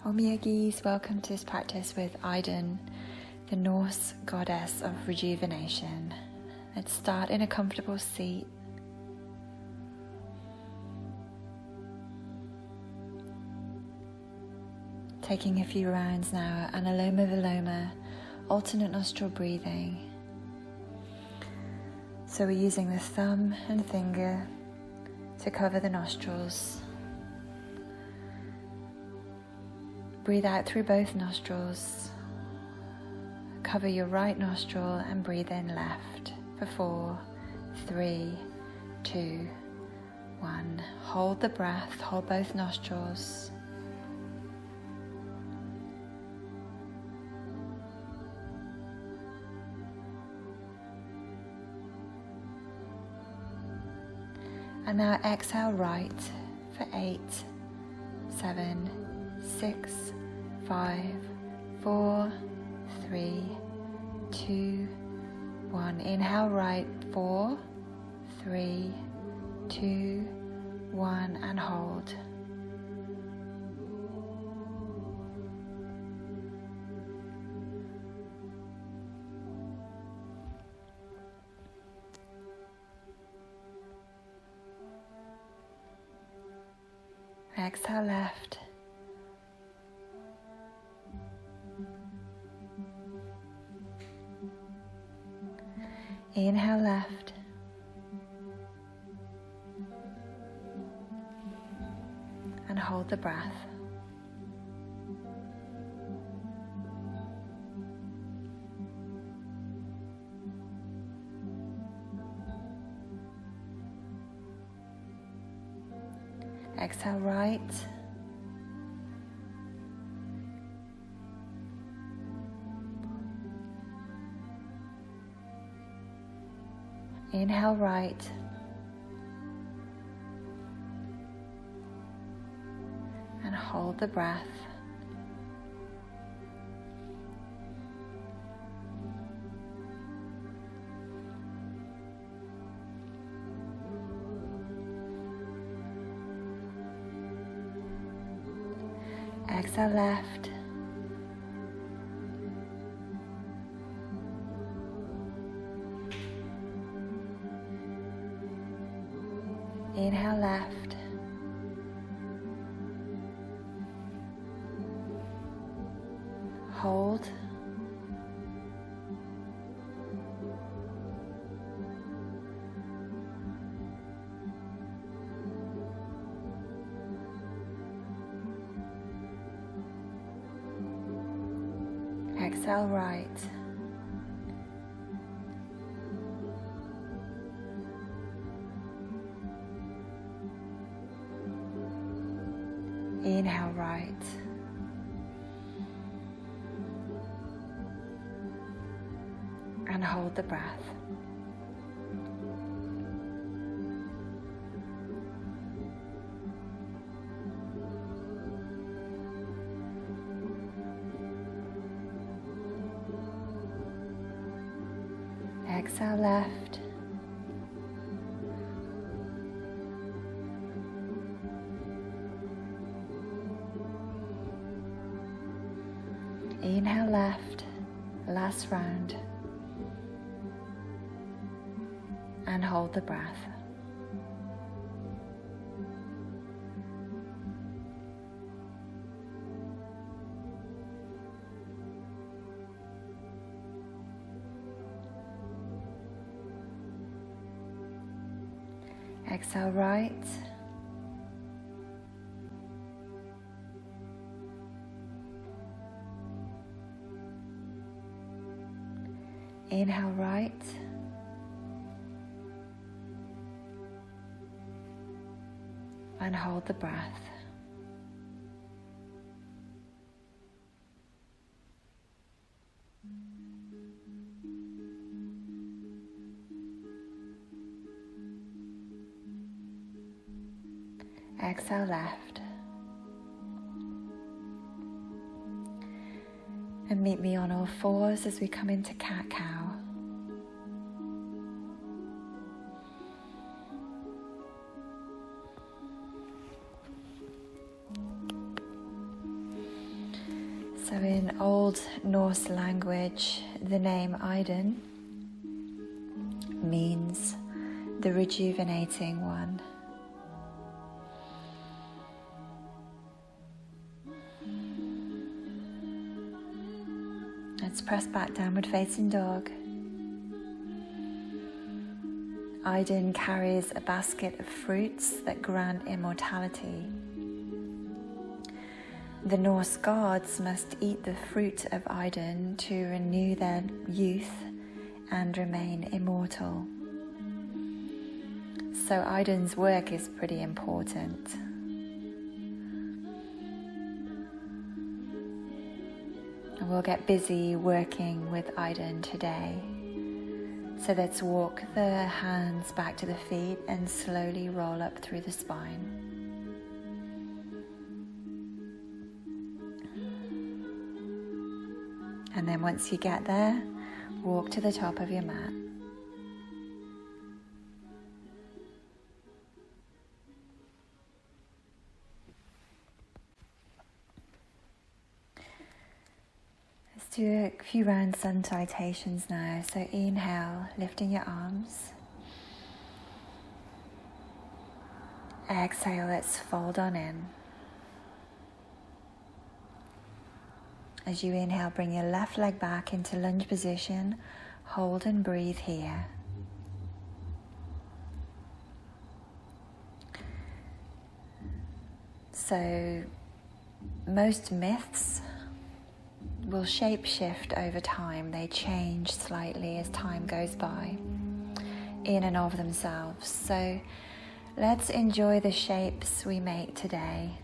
Om Yogis, welcome to this practice with Idun, the Norse goddess of rejuvenation. Let's start in a comfortable seat. Taking a few rounds now, Anuloma Viloma, alternate nostril breathing. So we're using the thumb and finger to cover the nostrils. Breathe out through both nostrils. Cover your right nostril and breathe in left for 4, 3, 2, 1. Hold the breath, hold both nostrils. And now exhale right for 8, 7, 6, 5, 4, 3, 2, 1. Inhale right, 4, 3, 2, 1, and hold. Exhale left. Inhale left. And hold the breath. Exhale right. Inhale right. And hold the breath. Exhale left. Inhale left. Hold. Exhale right. Inhale right. And hold the breath. Exhale left. Inhale left, last round, and hold the breath. Exhale right. Inhale right. And hold the breath. Exhale left. And meet me on all fours as we come into cat-cow. So in Old Norse language, the name Idun means the rejuvenating one. Let's press back, downward facing dog. Idun carries a basket of fruits that grant immortality. The Norse gods must eat the fruit of Idun to renew their youth and remain immortal. So Idun's work is pretty important. And we'll get busy working with Idun today. So let's walk the hands back to the feet and slowly roll up through the spine. And then once you get there, walk to the top of your mat. Let's do a few round sun salutations now. So inhale, lifting your arms. Exhale, let's fold on in. As you inhale, bring your left leg back into lunge position. Hold and breathe here. So, most myths will shape shift over time. They change slightly as time goes by in and of themselves. So, let's enjoy the shapes we make today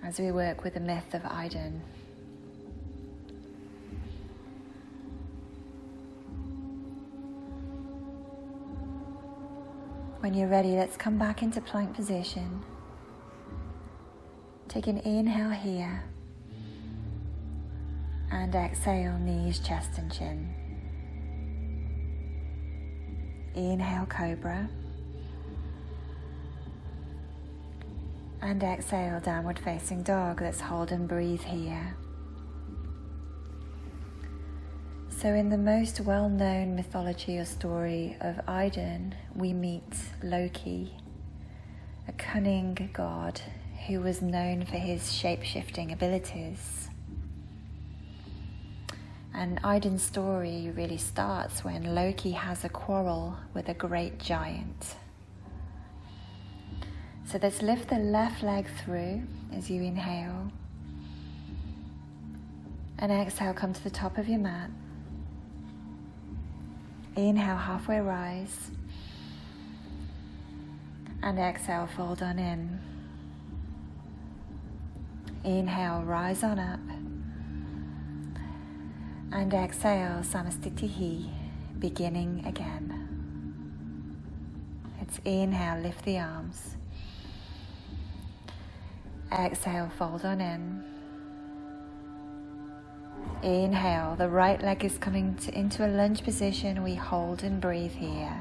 as we work with the myth of Idun. When you're ready, let's come back into plank position. Take an inhale here and exhale, knees, chest and chin. Inhale, cobra. And exhale, downward facing dog. Let's hold and breathe here. So in the most well-known mythology or story of Idun, we meet Loki, a cunning god who was known for his shape-shifting abilities. And Idun's story really starts when Loki has a quarrel with a great giant. So let's lift the left leg through as you inhale. And exhale, come to the top of your mat. Inhale, halfway rise. And exhale, fold on in. Inhale, rise on up. And exhale, samastitihi, beginning again. Let's inhale, lift the arms. Exhale, fold on in. Inhale, the right leg is coming into a lunge position. We hold and breathe here.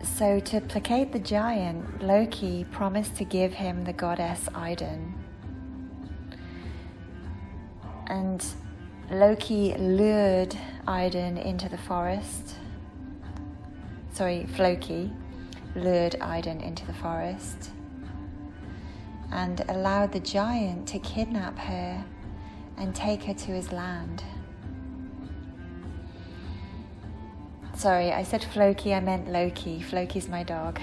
So to placate the giant, Loki promised to give him the goddess Idun. And Loki lured Idun into the forest. Floki lured Idun into the forest and allowed the giant to kidnap her and take her to his land. Sorry, I said Floki, I meant Loki. Floki's my dog.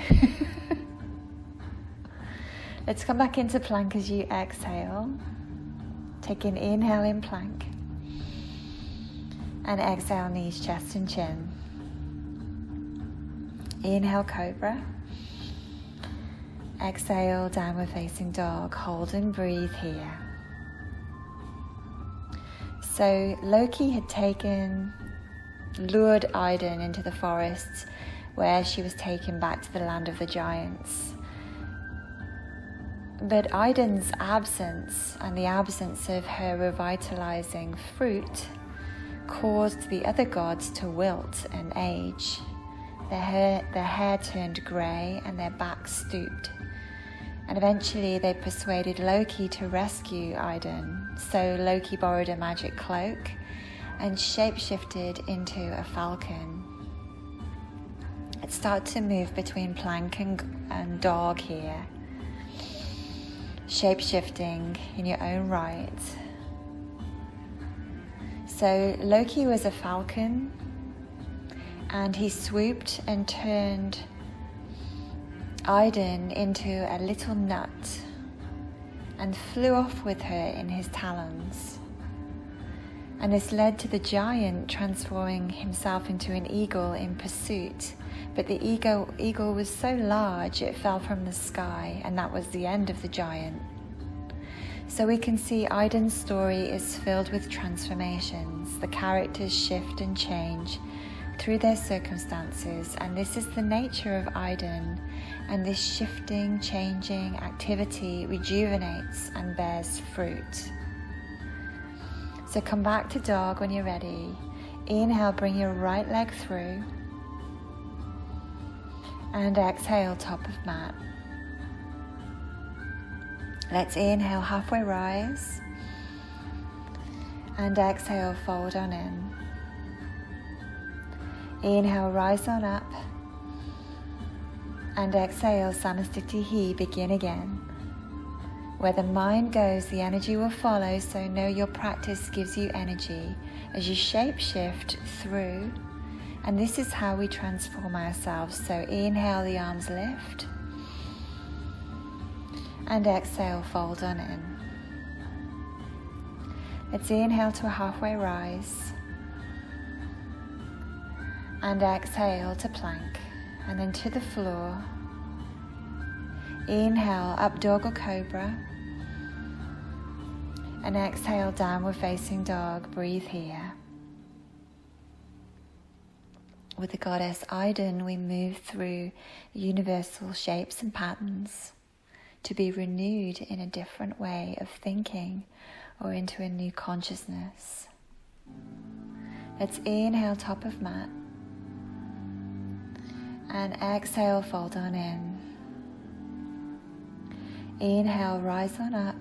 Let's come back into plank as you exhale. Take an inhale in plank. And exhale, knees, chest and chin. Inhale, cobra. Exhale, downward facing dog. Hold and breathe here. So Loki had lured Idun into the forest where she was taken back to the land of the giants. But Idun's absence and the absence of her revitalizing fruit caused the other gods to wilt and age. Their hair turned grey and their backs stooped. And eventually they persuaded Loki to rescue Idun. So Loki borrowed a magic cloak and shapeshifted into a falcon. It started to move between plank and dog here, shapeshifting in your own right. So Loki was a falcon, and he swooped and turned Idun into a little nut and flew off with her in his talons. And this led to the giant transforming himself into an eagle in pursuit. But the eagle was so large it fell from the sky, and that was the end of the giant. So we can see Idun's story is filled with transformations. The characters shift and change through their circumstances, and this is the nature of Idun, and this shifting, changing activity rejuvenates and bears fruit. So come back to dog when you're ready. Inhale, bring your right leg through, and exhale, top of mat. Let's inhale, halfway rise, and exhale, fold on in. Inhale, rise on up, and exhale, Samastitihi, begin again. Where the mind goes, the energy will follow, so know your practice gives you energy as you shape shift through, and this is how we transform ourselves. So inhale, the arms lift, and exhale, fold on in. Let's inhale to a halfway rise, and exhale to plank, and then to the floor. Inhale, up dog or cobra, and exhale, downward facing dog. Breathe here. With the goddess Idun, we move through universal shapes and patterns to be renewed in a different way of thinking or into a new consciousness. Let's inhale, top of mat, and exhale, fold on in. Inhale, rise on up,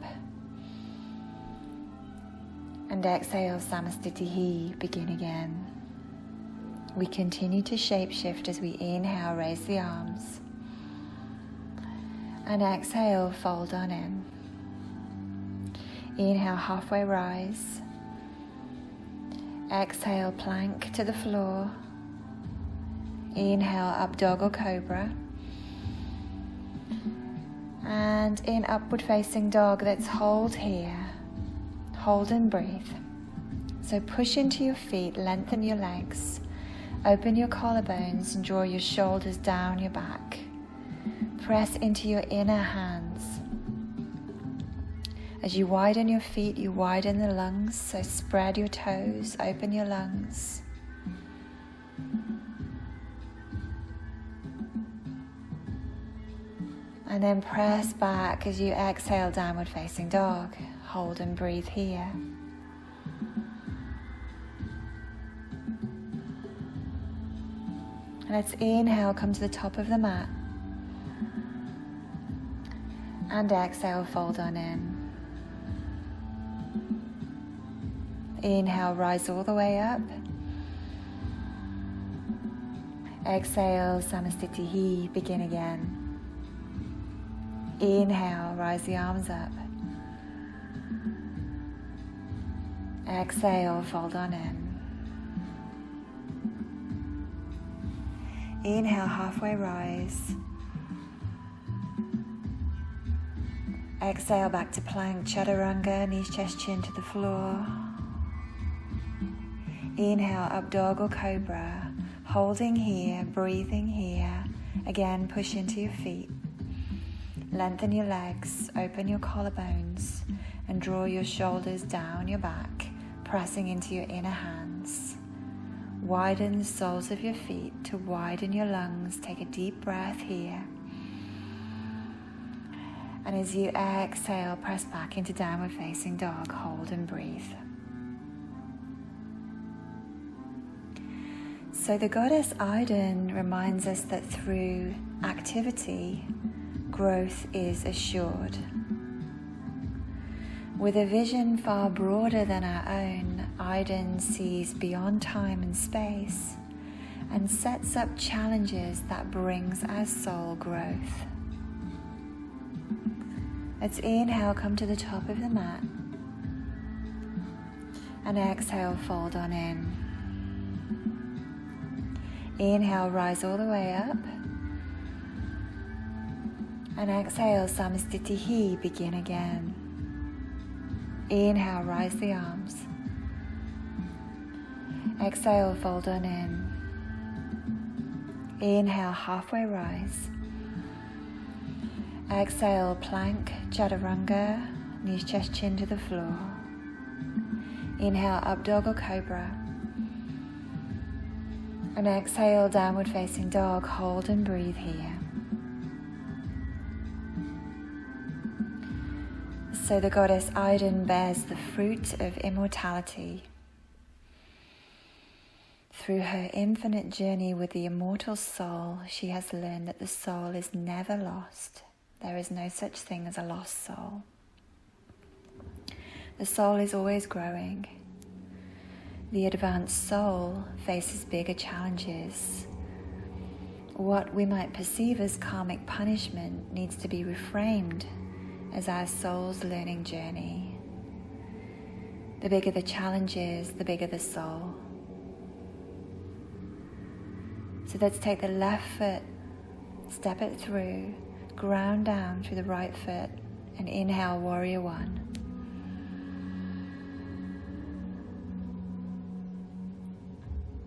and exhale, Samastitihi, begin again. We continue to shapeshift as we inhale, raise the arms, and exhale, fold on in. Inhale, halfway rise. Exhale, plank to the floor. Inhale, up dog or cobra. And in upward facing dog, let's hold here. Hold and breathe. So push into your feet, lengthen your legs, open your collarbones and draw your shoulders down your back. Press into your inner hands. As you widen your feet, you widen the lungs, so spread your toes, open your lungs. And then press back as you exhale, downward facing dog. Hold and breathe here. Let's inhale, come to the top of the mat. And exhale, fold on in. Inhale, rise all the way up. Exhale, Samastitihi, begin again. Inhale, rise the arms up. Exhale, fold on in. Inhale, halfway rise. Exhale, back to plank, chaturanga, knees, chest, chin to the floor. Inhale, up dog or cobra. Holding here, breathing here. Again, push into your feet. Lengthen your legs, open your collarbones, and draw your shoulders down your back, pressing into your inner hands. Widen the soles of your feet to widen your lungs. Take a deep breath here. And as you exhale, press back into downward facing dog. Hold and breathe. So the goddess Idun reminds us that through activity, growth is assured. With a vision far broader than our own, Idun sees beyond time and space and sets up challenges that brings our soul growth. Let's inhale, come to the top of the mat, and exhale, fold on in. Inhale, rise all the way up, and exhale, Samastitihi, begin again. Inhale, rise the arms. Exhale, fold on in. Inhale, halfway rise. Exhale, plank, chaturanga, knees, chest, chin to the floor. Inhale, up dog or cobra. And exhale, downward facing dog. Hold and breathe here. So the goddess Idun bears the fruit of immortality. Through her infinite journey with the immortal soul, she has learned that the soul is never lost. There is no such thing as a lost soul. The soul is always growing. The advanced soul faces bigger challenges. What we might perceive as karmic punishment needs to be reframed as our soul's learning journey. The bigger the challenges, the bigger the soul. So let's take the left foot, step it through, ground down through the right foot, and inhale, warrior one.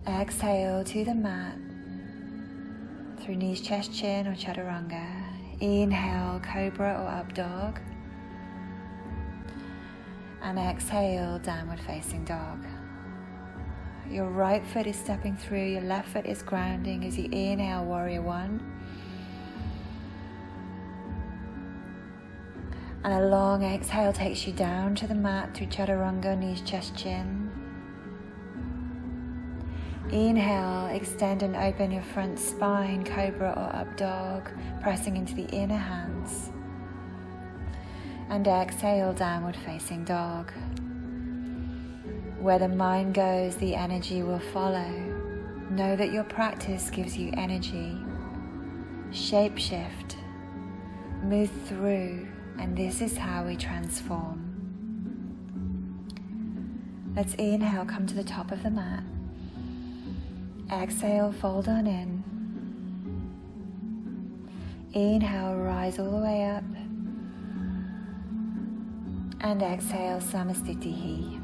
Exhale to the mat, through knees, chest, chin, or chaturanga. Inhale, cobra or up dog. And exhale, downward facing dog. Your right foot is stepping through, your left foot is grounding as you inhale, warrior one. And a long exhale takes you down to the mat through chaturanga, knees, chest, chin. Inhale, extend and open your front spine, cobra or up dog, pressing into the inner hands. And exhale, downward facing dog. Where the mind goes, the energy will follow. Know that your practice gives you energy. Shape shift, move through, and this is how we transform. Let's inhale, come to the top of the mat. Exhale, fold on in. Inhale, rise all the way up. And exhale, Samastitihi.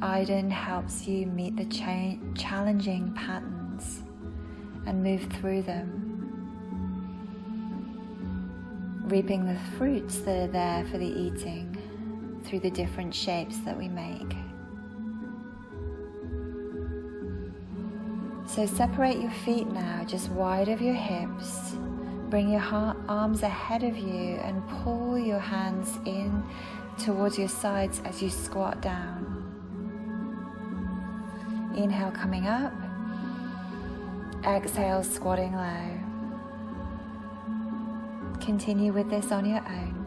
Idun helps you meet the challenging patterns and move through them, reaping the fruits that are there for the eating through the different shapes that we make. So separate your feet now, just wide of your hips. Bring your arms ahead of you and pull your hands in towards your sides as you squat down. Inhale, coming up. Exhale, squatting low. Continue with this on your own.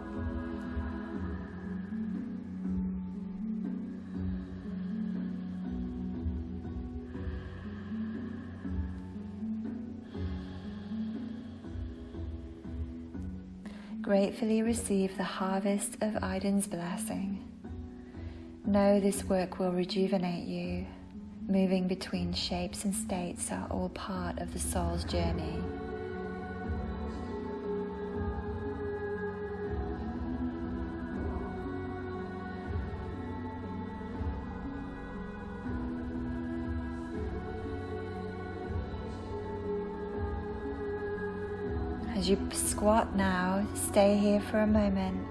Gratefully receive the harvest of Idun's blessing. Know this work will rejuvenate you. Moving between shapes and states are all part of the soul's journey. As you squat now, stay here for a moment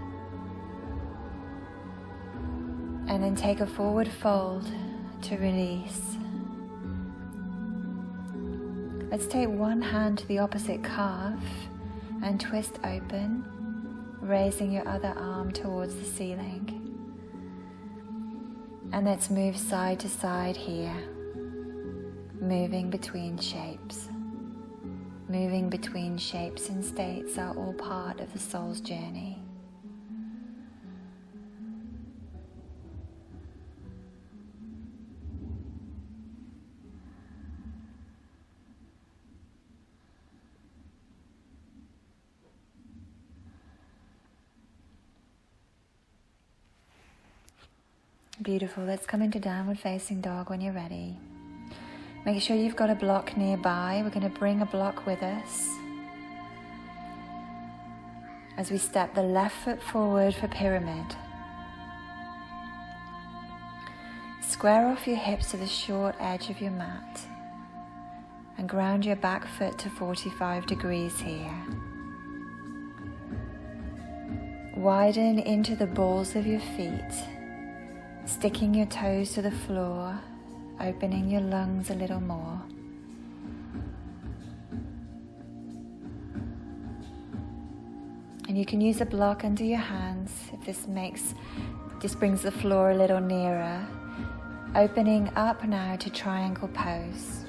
and then take a forward fold to release. Let's take one hand to the opposite calf and twist open, raising your other arm towards the ceiling. And let's move side to side here, moving between shapes. moving between shapes and states are all part of the soul's journey. Beautiful. Let's come into downward facing dog when you're ready. Make sure you've got a block nearby. We're going to bring a block with us as we step the left foot forward for pyramid. Square off your hips to the short edge of your mat and ground your back foot to 45 degrees here. Widen into the balls of your feet, sticking your toes to the floor, opening your lungs a little more. And you can use a block under your hands if this brings the floor a little nearer. Opening up now to triangle pose.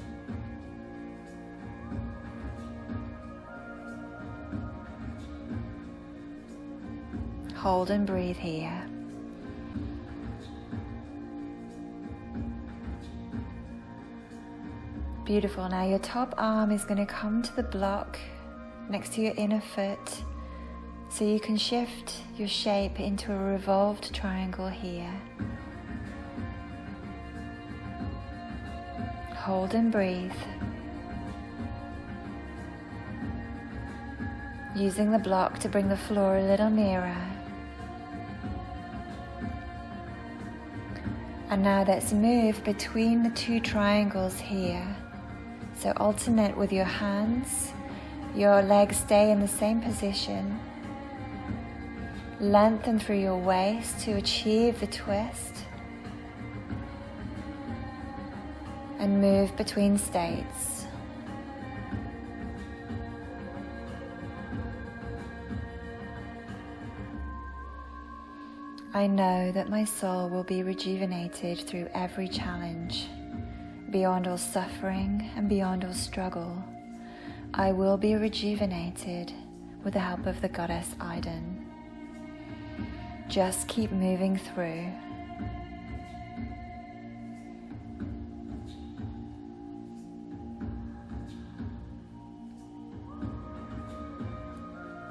Hold and breathe here. Beautiful. Now your top arm is going to come to the block next to your inner foot, so you can shift your shape into a revolved triangle here. Hold and breathe. Using the block to bring the floor a little nearer. And now let's move between the two triangles here. So alternate with your hands, your legs stay in the same position. Lengthen through your waist to achieve the twist. And move between states. I know that my soul will be rejuvenated through every challenge. Beyond all suffering and beyond all struggle, I will be rejuvenated with the help of the Goddess Idun. Just keep moving through.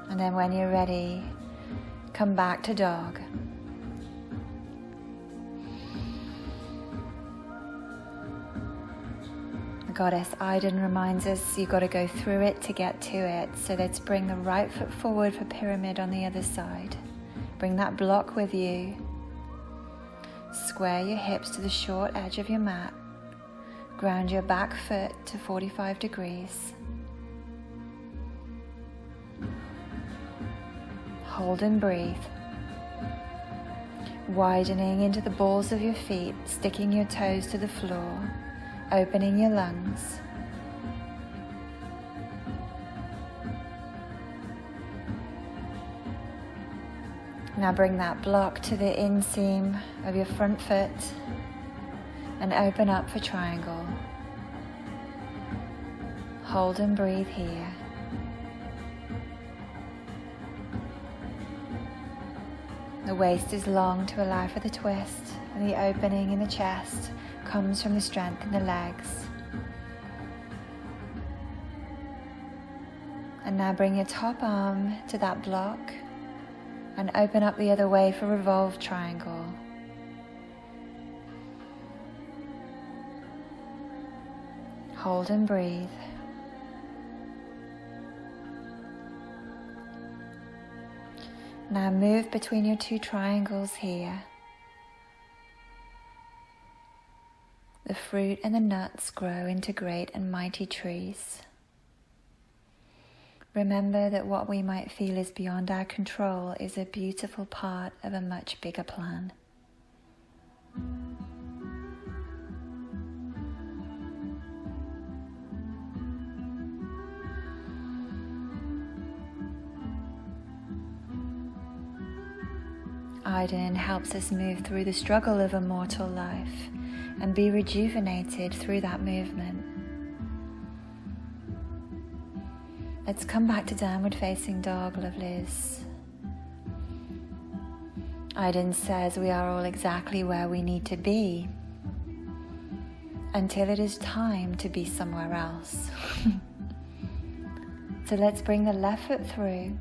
And then when you're ready, come back to dog. Goddess Idun reminds us you've got to go through it to get to it. So let's bring the right foot forward for pyramid on the other side. Bring that block with you. Square your hips to the short edge of your mat. Ground your back foot to 45 degrees. Hold and breathe. Widening into the balls of your feet, sticking your toes to the floor. Opening your lungs. Now bring that block to the inseam of your front foot and open up for triangle. Hold and breathe here. The waist is long to allow for the twist, and the opening in the chest comes from the strength in the legs. And now bring your top arm to that block and open up the other way for revolved triangle. Hold and breathe. Now move between your two triangles here. The fruit and the nuts grow into great and mighty trees. Remember that what we might feel is beyond our control is a beautiful part of a much bigger plan. Idun helps us move through the struggle of a mortal life and be rejuvenated through that movement. Let's come back to downward facing dog, lovelies. Idun says we are all exactly where we need to be until it is time to be somewhere else. So let's bring the left foot through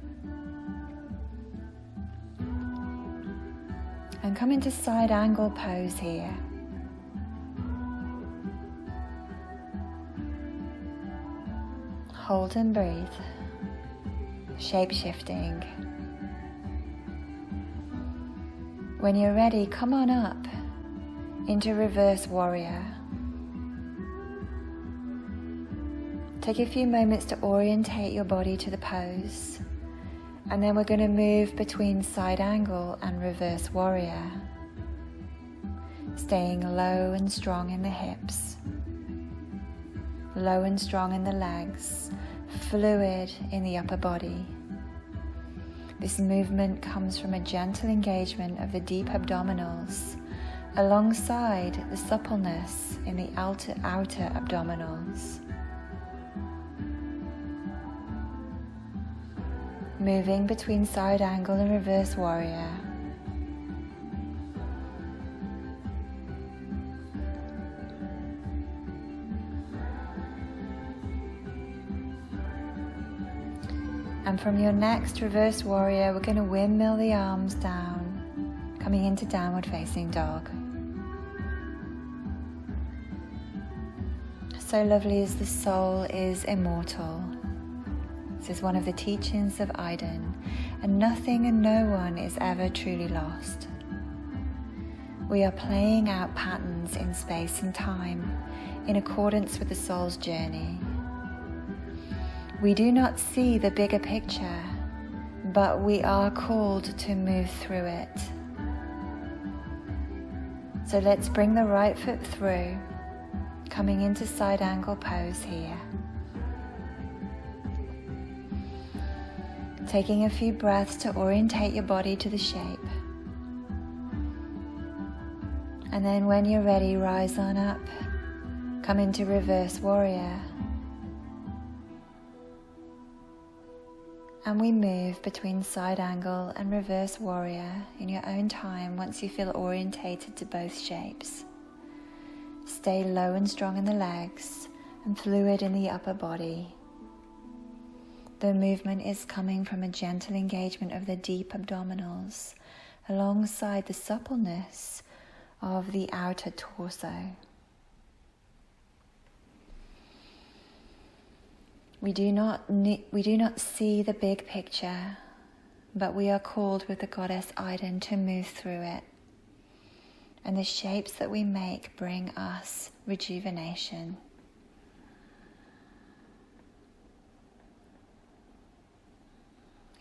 and come into side angle pose here. Hold and breathe. Shape shifting. When you're ready, come on up into reverse warrior. Take a few moments to orientate your body to the pose, and then we're going to move between side angle and reverse warrior, staying low and strong in the hips, low and strong in the legs, fluid in the upper body. This movement comes from a gentle engagement of the deep abdominals alongside the suppleness in the outer abdominals. Moving between side angle and reverse warrior. And from your next reverse warrior, we're going to windmill the arms down, coming into downward facing dog. So lovely as the soul is immortal. This is one of the teachings of Idun, and nothing and no one is ever truly lost. We are playing out patterns in space and time in accordance with the soul's journey. We do not see the bigger picture, but we are called to move through it. So let's bring the right foot through, coming into side angle pose here. Taking a few breaths to orientate your body to the shape. And then when you're ready, rise on up, come into reverse warrior. And we move between side angle and reverse warrior in your own time once you feel orientated to both shapes. Stay low and strong in the legs and fluid in the upper body. The movement is coming from a gentle engagement of the deep abdominals alongside the suppleness of the outer torso. We do not see the big picture, but we are called with the Goddess Idun to move through it. And the shapes that we make bring us rejuvenation.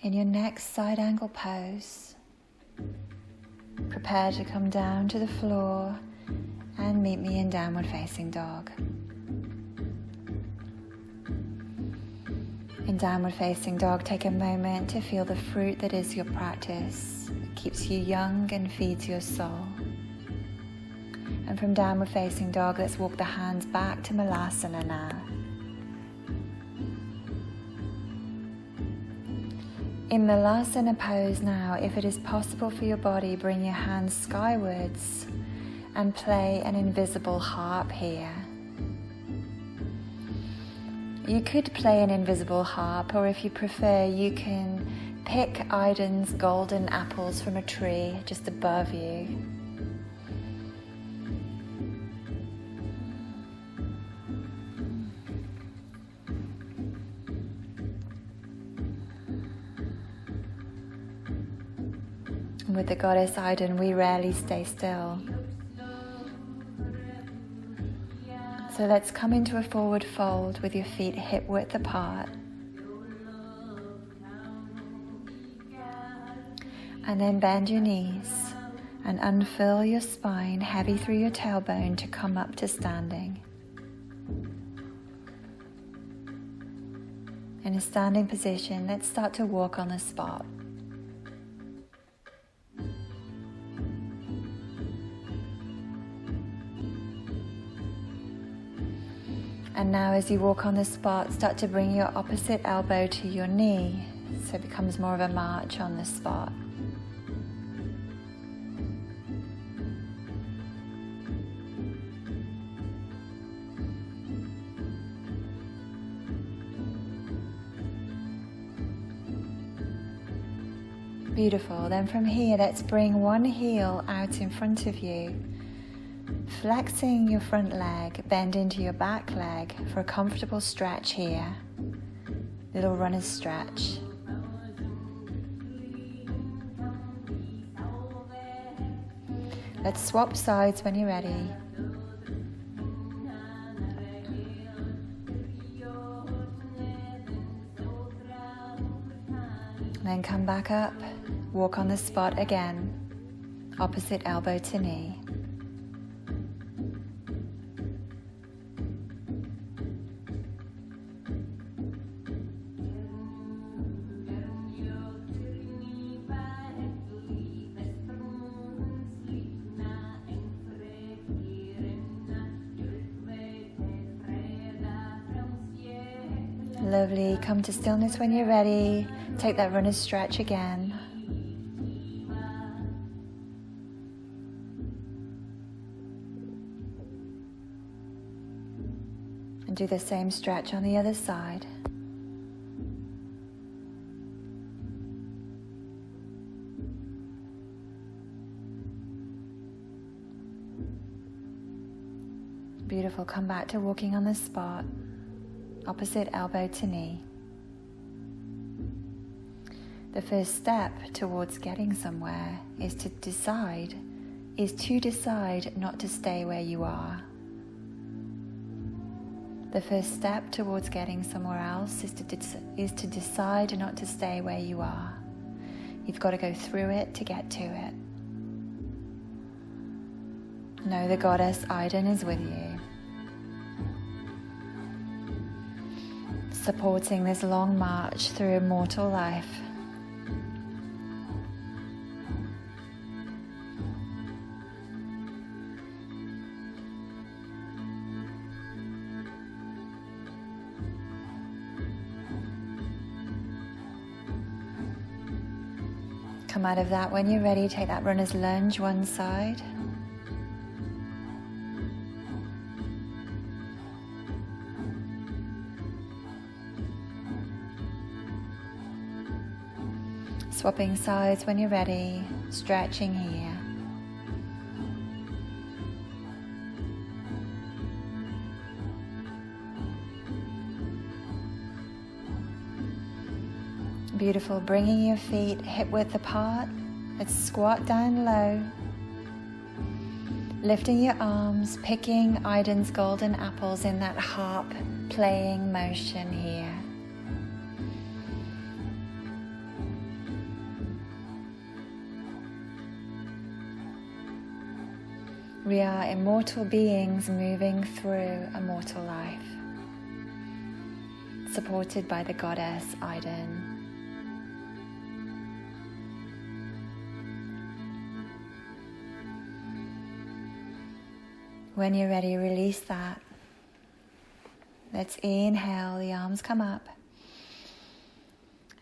In your next side angle pose, prepare to come down to the floor and meet me in downward facing dog. In downward facing dog, take a moment to feel the fruit that is your practice. It keeps you young and feeds your soul. And from downward facing dog, let's walk the hands back to Malasana now. In Malasana pose now, if it is possible for your body, bring your hands skywards and play an invisible harp here. You could play an invisible harp, or if you prefer, you can pick Idun's golden apples from a tree just above you. With the Goddess Idun, we rarely stay still. So let's come into a forward fold with your feet hip width apart. And then bend your knees and unfurl your spine heavy through your tailbone to come up to standing. In a standing position, let's start to walk on the spot. And now as you walk on the spot, start to bring your opposite elbow to your knee, so it becomes more of a march on the spot. Beautiful. Then from here, let's bring one heel out in front of you, flexing your front leg, bend into your back leg for a comfortable stretch here. Little runner's stretch. Let's swap sides when you're ready. Then come back up, walk on the spot again, opposite elbow to knee. Lovely, come to stillness when you're ready. Take that runner's stretch again. And do the same stretch on the other side. Beautiful, come back to walking on the spot. Opposite elbow to knee. The first step towards getting somewhere is to decide not to stay where you are. The first step towards getting somewhere else is to decide not to stay where you are. You've got to go through it to get to it. Know the Goddess Idun is with you, supporting this long march through immortal life. Come out of that when you're ready. Take that runner's lunge one side. Swapping sides when you're ready, stretching here. Beautiful, bringing your feet hip width apart. Let's squat down low. Lifting your arms, picking Idun's golden apples in that harp playing motion here. We are immortal beings moving through a mortal life, supported by the Goddess Idun. When you're ready, release that. Let's inhale, the arms come up,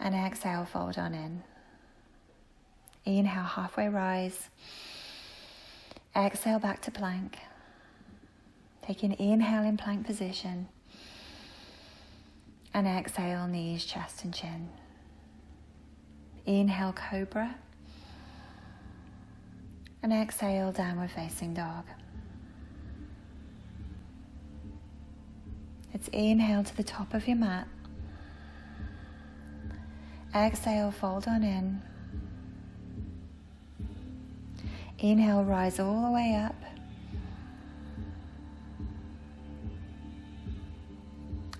and exhale, fold on in. Inhale, halfway rise. Exhale back to plank. Take an inhale in plank position. And exhale, knees, chest and chin. Inhale, cobra. And exhale, downward facing dog. Let's inhale to the top of your mat. Exhale, fold on in. Inhale, rise all the way up.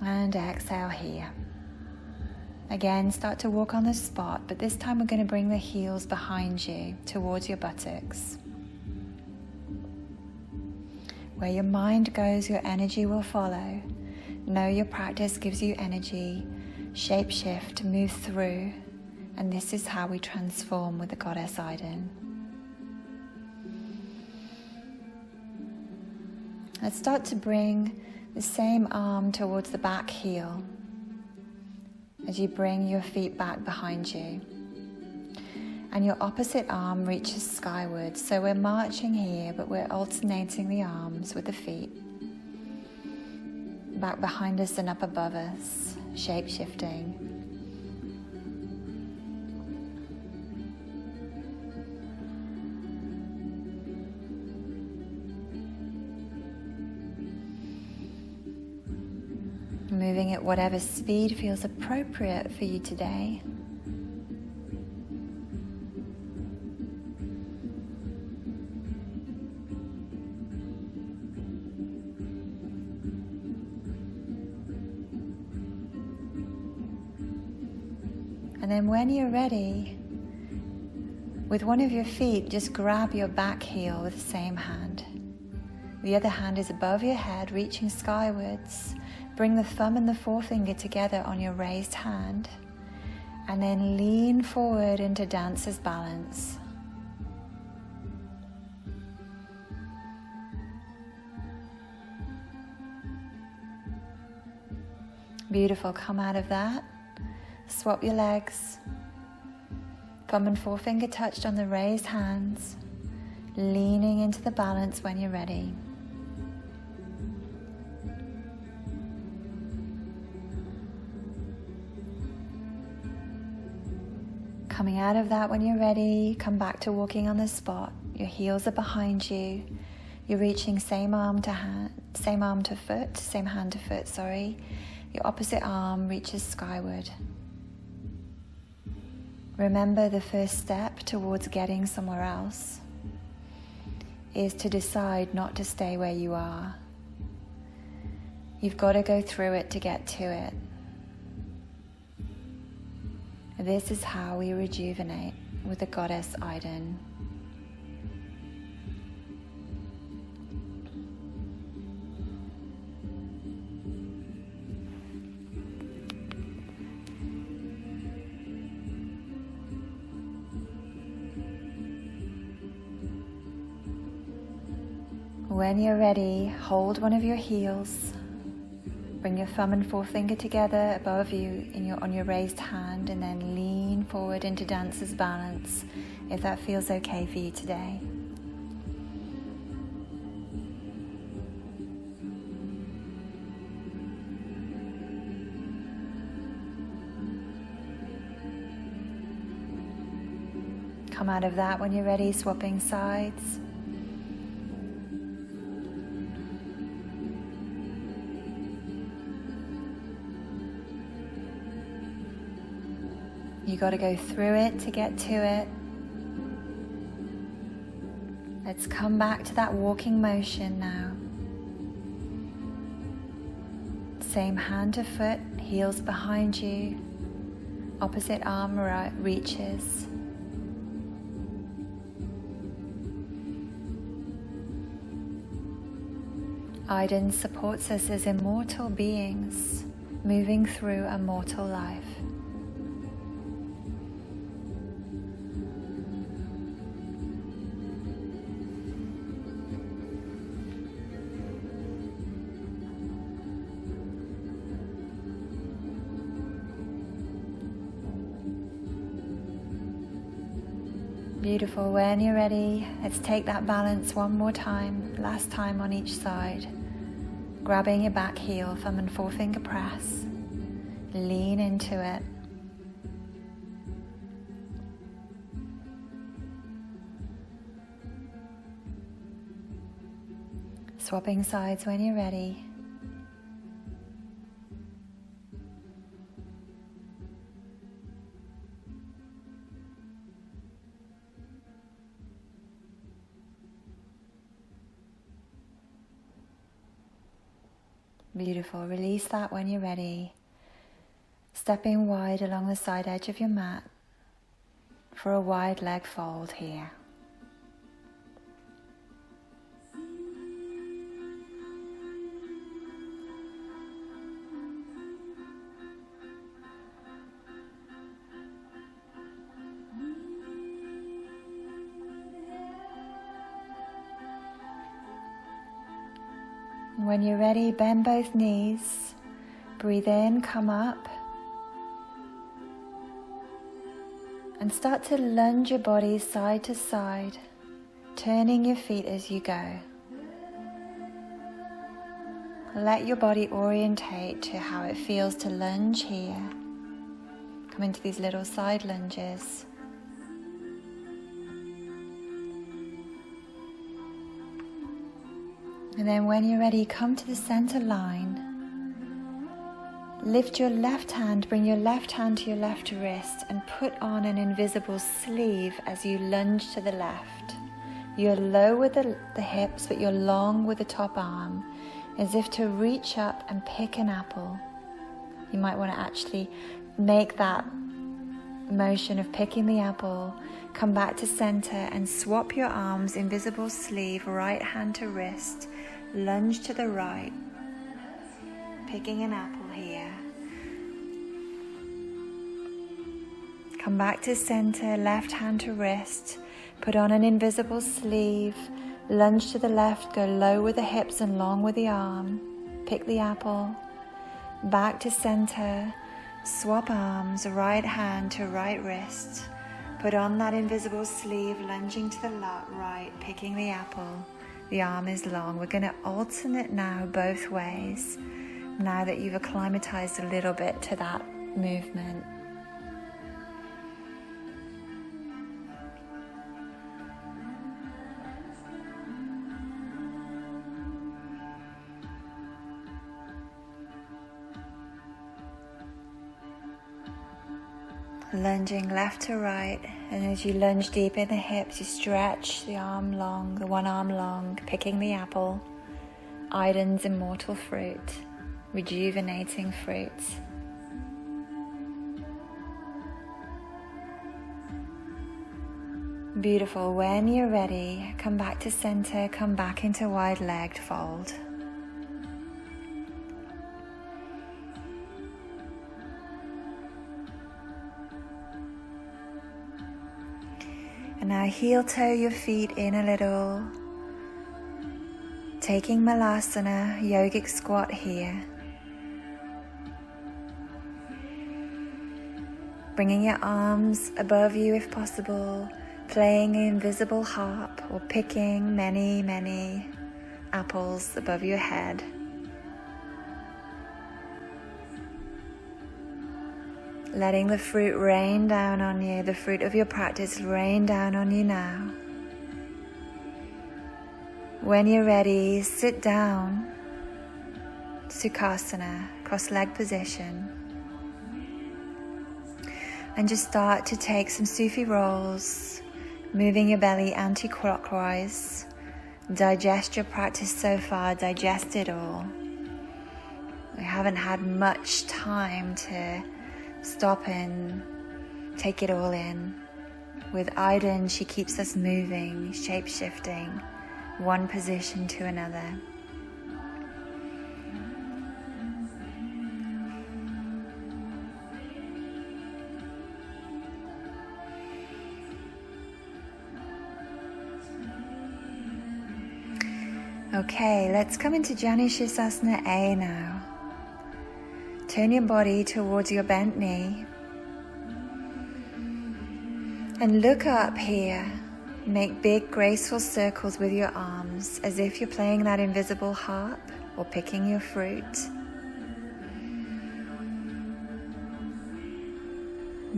And exhale here. Again, start to walk on the spot, but this time we're going to bring the heels behind you towards your buttocks. Where your mind goes, your energy will follow. Know your practice gives you energy, shape shift, move through, and this is how we transform with the Goddess Idun. Let's start to bring the same arm towards the back heel as you bring your feet back behind you. And your opposite arm reaches skyward. So we're marching here, but we're alternating the arms with the feet. Back behind us and up above us, shape-shifting. Moving at whatever speed feels appropriate for you today. And then when you're ready, with one of your feet, just grab your back heel with the same hand. The other hand is above your head, reaching skywards. Bring the thumb and the forefinger together on your raised hand, and then lean forward into dancer's balance. Beautiful. Come out of that. Swap your legs. Thumb and forefinger touched on the raised hands, leaning into the balance when you're ready. Coming out of that when you're ready, come back to walking on the spot. Your heels are behind you. You're reaching same hand to foot, sorry. Your opposite arm reaches skyward. Remember, the first step towards getting somewhere else is to decide not to stay where you are. You've got to go through it to get to it. This is how we rejuvenate with the Goddess Idun. When you're ready, hold one of your heels. Bring your thumb and forefinger together above you on your raised hand, and then lean forward into dancer's balance if that feels okay for you today. Come out of that when you're ready, swapping sides. You got to go through it to get to it. Let's come back to that walking motion now. Same hand to foot, heels behind you. Opposite arm reaches. Idun supports us as immortal beings moving through a mortal life. Beautiful. When you're ready, let's take that balance one more time, last time on each side. Grabbing your back heel, thumb and forefinger press. Lean into it. Swapping sides when you're ready. Beautiful. Release that when you're ready. Stepping wide along the side edge of your mat for a wide leg fold here. When you're ready, bend both knees. Breathe in, come up. And start to lunge your body side to side, turning your feet as you go. Let your body orientate to how it feels to lunge here. Come into these little side lunges. And then when you're ready, come to the center line. Lift your left hand, bring your left hand to your left wrist and put on an invisible sleeve as you lunge to the left. You're low with the hips, but you're long with the top arm, as if to reach up and pick an apple. You might want to actually make that motion of picking the apple. Come back to center and swap your arms, invisible sleeve, right hand to wrist, lunge to the right, picking an apple here. Come back to center, left hand to wrist, put on an invisible sleeve, lunge to the left, go low with the hips and long with the arm, pick the apple, back to center, swap arms, right hand to right wrist, put on that invisible sleeve, lunging to the right, picking the apple, the arm is long. We're going to alternate now both ways, now that you've acclimatized a little bit to that movement. Lunging left to right, and as you lunge deep in the hips, you stretch the arm long, the one arm long, picking the apple, Idun's immortal fruit, rejuvenating fruit. Beautiful. When you're ready, come back to center, come back into wide-legged fold. And now heel toe your feet in a little, taking Malasana, yogic squat here. Bringing your arms above you if possible, playing an invisible harp or picking many, many apples above your head. Letting the fruit rain down on you, the fruit of your practice rain down on you now. When you're ready, sit down, Sukhasana, cross-leg position. And just start to take some Sufi rolls, moving your belly anti-clockwise. Digest your practice so far, digest it all. We haven't had much time to stop and take it all in. With Idun, she keeps us moving, shape-shifting, one position to another. Okay, let's come into Janushirasana A now. Turn your body towards your bent knee and look up here. Make big graceful circles with your arms as if you're playing that invisible harp or picking your fruit.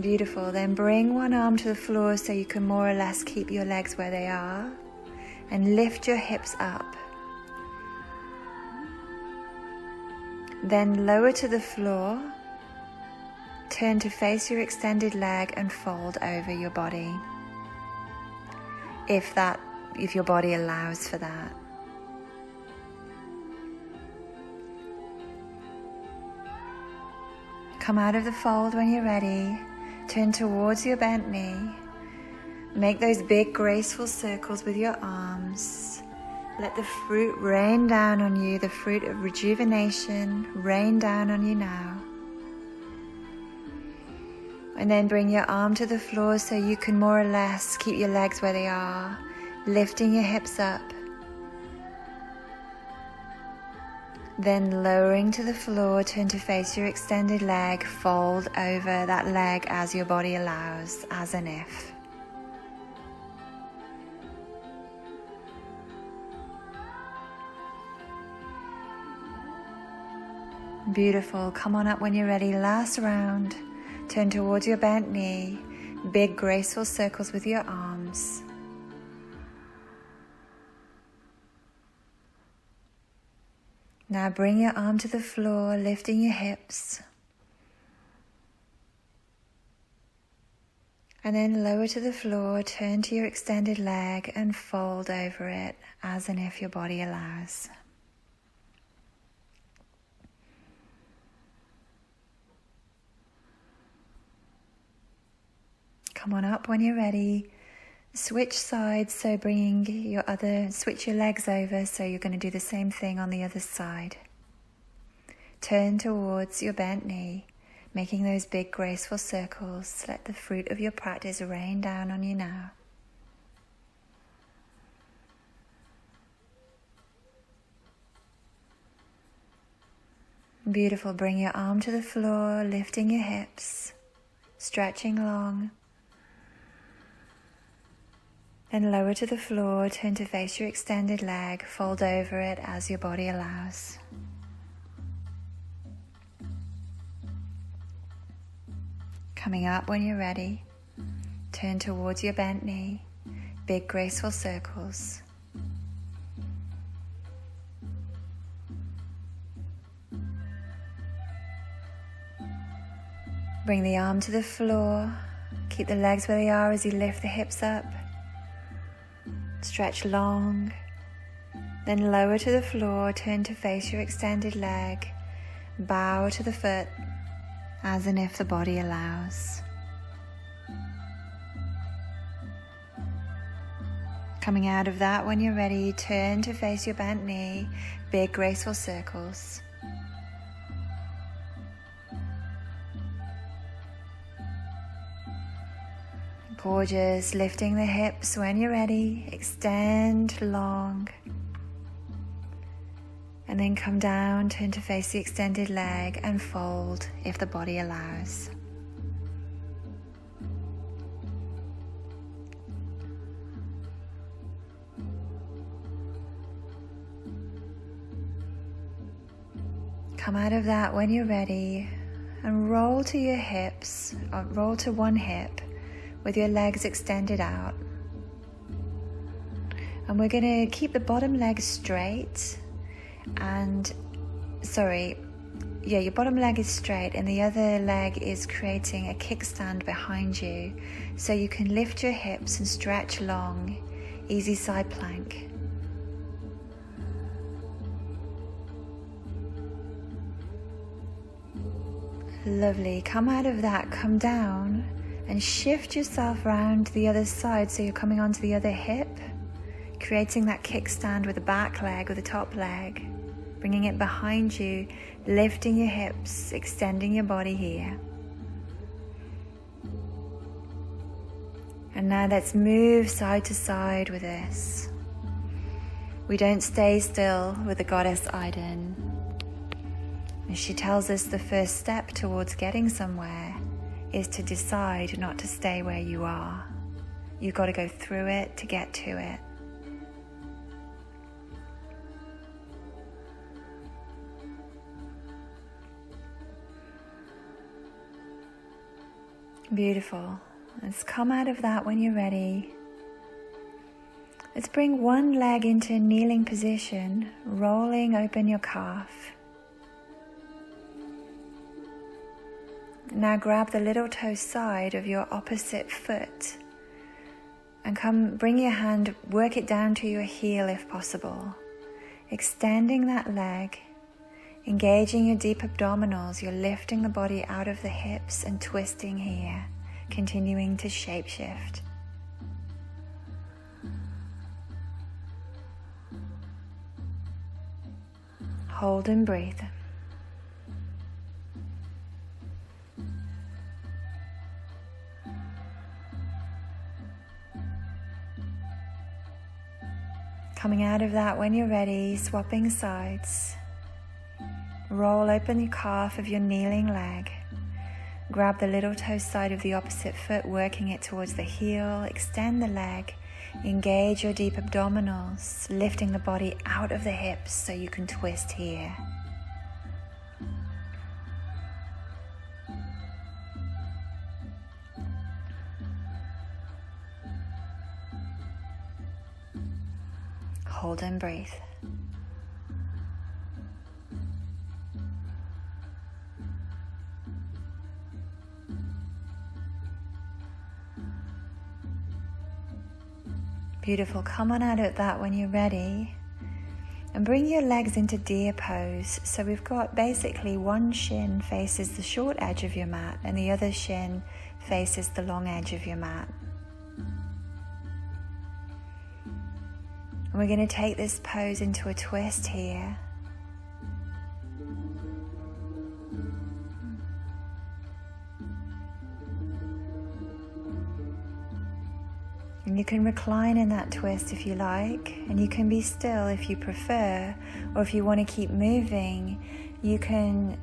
Beautiful. Then bring one arm to the floor so you can more or less keep your legs where they are, and lift your hips up. Then lower to the floor, turn to face your extended leg and fold over your body, if your body allows for that. Come out of the fold when you're ready, turn towards your bent knee, make those big graceful circles with your arms. Let the fruit rain down on you, the fruit of rejuvenation rain down on you now. And then bring your arm to the floor so you can more or less keep your legs where they are, lifting your hips up. Then lowering to the floor, turn to face your extended leg, fold over that leg as your body allows, as an if. Beautiful. Come on up when you're ready. Last round. Turn towards your bent knee. Big graceful circles with your arms. Now bring your arm to the floor, lifting your hips. And then lower to the floor, turn to your extended leg and fold over it as and if your body allows. Come on up when you're ready. Switch sides, so switch your legs over, so you're going to do the same thing on the other side. Turn towards your bent knee, making those big graceful circles. Let the fruit of your practice rain down on you now. Beautiful. Bring your arm to the floor, lifting your hips, stretching long. Then lower to the floor, turn to face your extended leg, fold over it as your body allows. Coming up when you're ready, turn towards your bent knee, big graceful circles. Bring the arm to the floor, keep the legs where they are as you lift the hips up. Stretch long, then lower to the floor, turn to face your extended leg, bow to the foot as and if the body allows. Coming out of that when you're ready, turn to face your bent knee, big graceful circles. Gorgeous. Lifting the hips when you're ready. Extend long. And then come down, turn to face the extended leg and fold if the body allows. Come out of that when you're ready and roll to your hips, or roll to one hip with your legs extended out. And we're going to keep the bottom leg straight your bottom leg is straight and the other leg is creating a kickstand behind you, so you can lift your hips and stretch long, easy side plank. Lovely. Come out of that, come down and shift yourself around to the other side, so you're coming onto the other hip, creating that kickstand with the back leg, with the top leg, bringing it behind you, lifting your hips, extending your body here. And now let's move side to side with this. We don't stay still with the Goddess Idun. And she tells us the first step towards getting somewhere is to decide not to stay where you are. You've got to go through it to get to it. Beautiful. Let's come out of that when you're ready. Let's bring one leg into a kneeling position, rolling open your calf. Now grab the little toe side of your opposite foot and bring your hand, work it down to your heel if possible. Extending that leg, engaging your deep abdominals, you're lifting the body out of the hips and twisting here, continuing to shapeshift. Hold and breathe. Coming out of that when you're ready, swapping sides. roll open the calf of your kneeling leg. Grab the little toe side of the opposite foot, working it towards the heel. Extend the leg. Engage your deep abdominals, lifting the body out of the hips so you can twist here. Hold and breathe. Beautiful. Come on out of that when you're ready. And bring your legs into deer pose. So we've got basically one shin faces the short edge of your mat and the other shin faces the long edge of your mat. And we're going to take this pose into a twist here. And you can recline in that twist if you like, and you can be still if you prefer, or if you want to keep moving, you can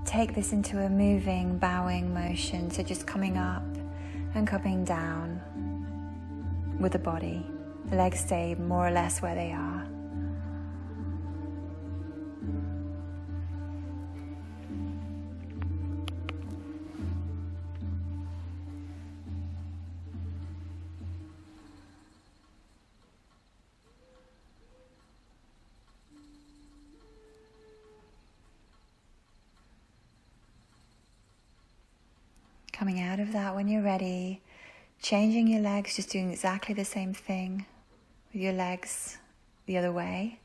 take this into a moving, bowing motion, so just coming up and coming down with the body. The legs stay more or less where they are. Coming out of that when you're ready, changing your legs, just doing exactly the same thing with your legs the other way.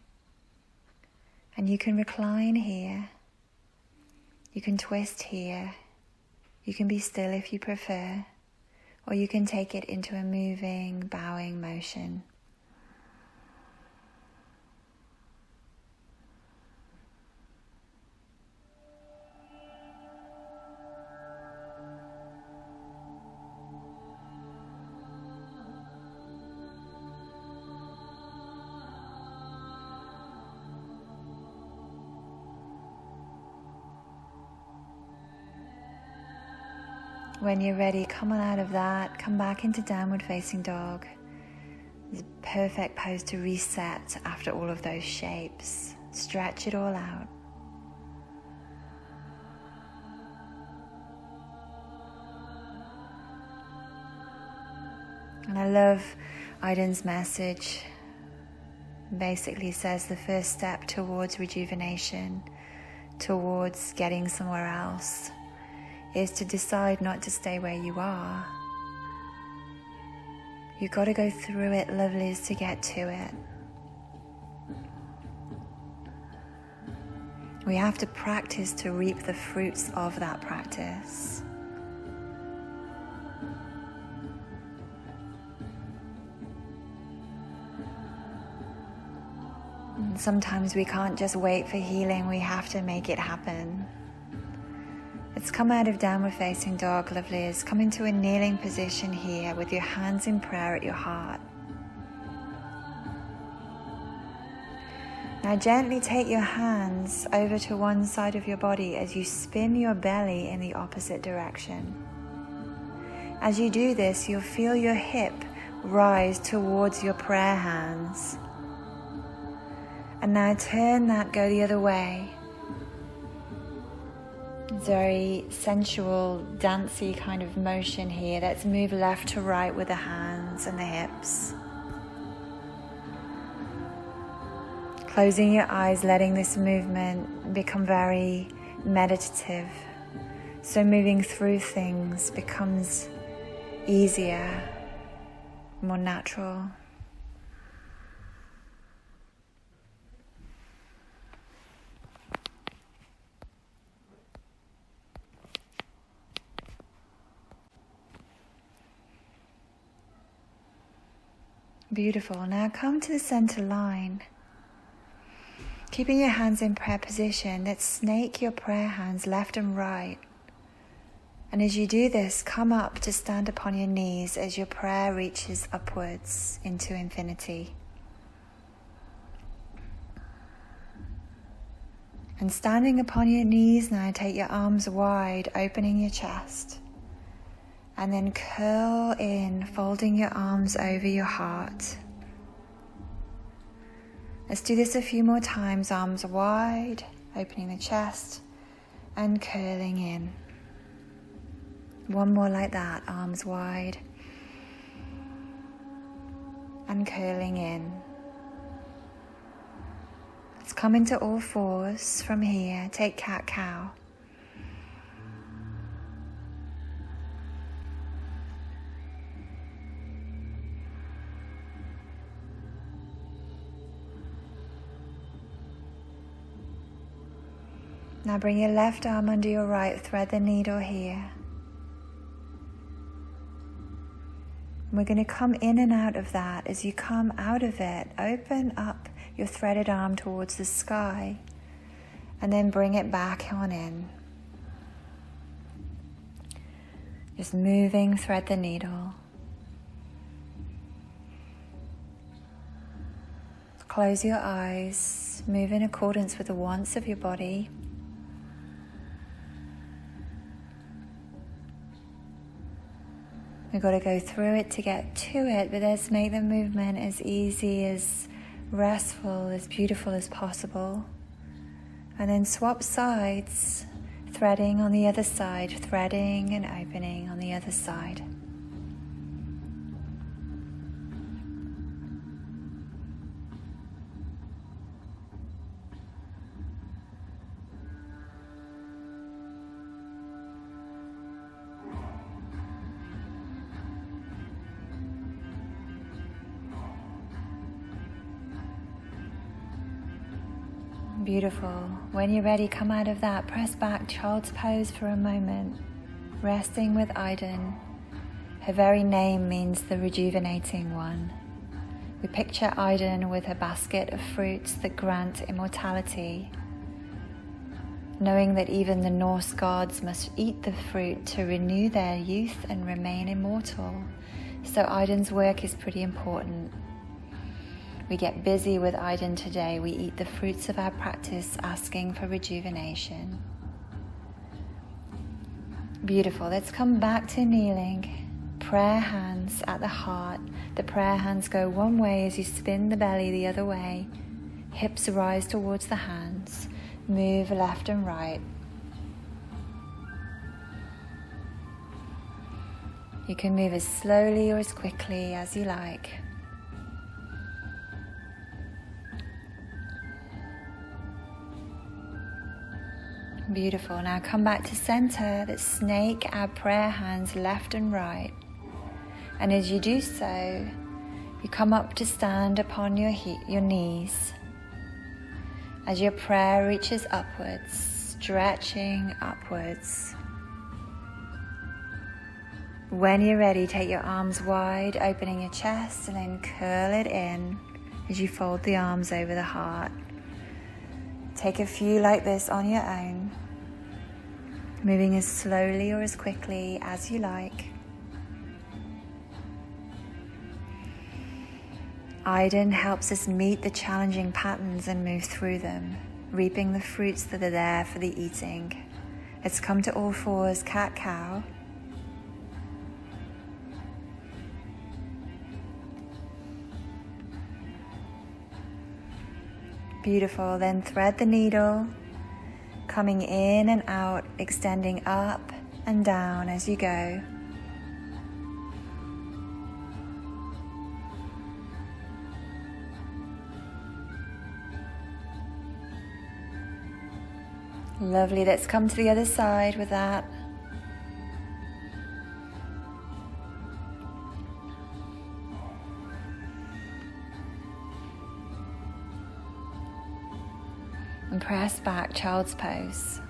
And you can recline here, you can twist here, you can be still if you prefer, or you can take it into a moving, bowing motion. When you're ready, come on out of that, come back into downward facing dog. It's a perfect pose to reset after all of those shapes. Stretch it all out. And I love Idun's message. Basically says the first step towards rejuvenation, towards getting somewhere else, is to decide not to stay where you are. You've got to go through it, lovelies, to get to it. We have to practice to reap the fruits of that practice. And sometimes we can't just wait for healing, we have to make it happen. Let's come out of downward facing dog, lovelies. Come into a kneeling position here with your hands in prayer at your heart. Now gently take your hands over to one side of your body as you spin your belly in the opposite direction. As you do this, you'll feel your hip rise towards your prayer hands. And now turn that, go the other way. Very sensual, dancey kind of motion here. Let's move left to right with the hands and the hips. Closing your eyes, letting this movement become very meditative. So moving through things becomes easier, more natural. Beautiful. Now come to the center line. Keeping your hands in prayer position, let's snake your prayer hands left and right. And as you do this, come up to stand upon your knees as your prayer reaches upwards into infinity. And standing upon your knees now, take your arms wide, opening your chest. And then curl in, folding your arms over your heart. Let's do this a few more times. Arms wide, opening the chest and curling in. One more like that, arms wide and curling in. Let's come into all fours from here. Take cat-cow. Now bring your left arm under your right, thread the needle here. And we're going to come in and out of that. As you come out of it, open up your threaded arm towards the sky and then bring it back on in. Just moving, thread the needle. Close your eyes, move in accordance with the wants of your body. We've got to go through it to get to it, but let's make the movement as easy, as restful, as beautiful as possible. And then swap sides, threading on the other side, threading and opening on the other side. Beautiful. When you're ready, come out of that. Press back, child's pose for a moment. Resting with Idun. Her very name means the rejuvenating one. We picture Idun with her basket of fruits that grant immortality, knowing that even the Norse gods must eat the fruit to renew their youth and remain immortal. So Idun's work is pretty important. We get busy with Idun today. We eat the fruits of our practice, asking for rejuvenation. Beautiful. Let's come back to kneeling. Prayer hands at the heart. The prayer hands go one way as you spin the belly the other way. Hips rise towards the hands. Move left and right. You can move as slowly or as quickly as you like. Beautiful. Now come back to center. Let's snake our prayer hands left and right. And as you do so, you come up to stand upon your knees. As your prayer reaches upwards, stretching upwards. When you're ready, take your arms wide, opening your chest, and then curl it in as you fold the arms over the heart. Take a few like this on your own, moving as slowly or as quickly as you like. Idun helps us meet the challenging patterns and move through them, reaping the fruits that are there for the eating. Let's come to all fours, cat-cow. Beautiful. Then thread the needle, coming in and out, extending up and down as you go. Lovely. Let's come to the other side with that. And press back, child's pose.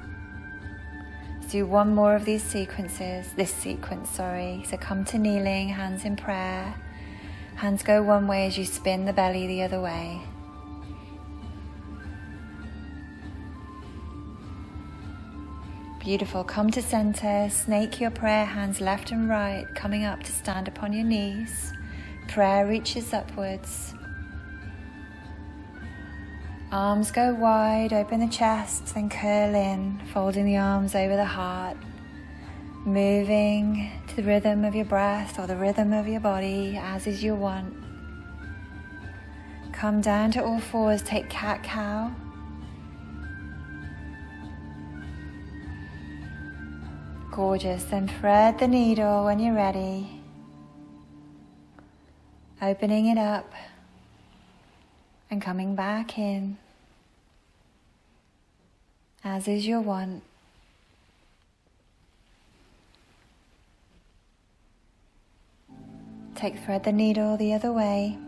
Let's do one more of these sequences, So come to kneeling, hands in prayer. Hands go one way as you spin the belly the other way. Beautiful. Come to center, snake your prayer hands left and right, coming up to stand upon your knees. Prayer reaches upwards. Arms go wide, open the chest, then curl in, folding the arms over the heart, moving to the rhythm of your breath or the rhythm of your body, as is your want. Come down to all fours, take cat-cow. Gorgeous, then thread the needle when you're ready, opening it up and coming back in, as is your want. Thread the needle the other way.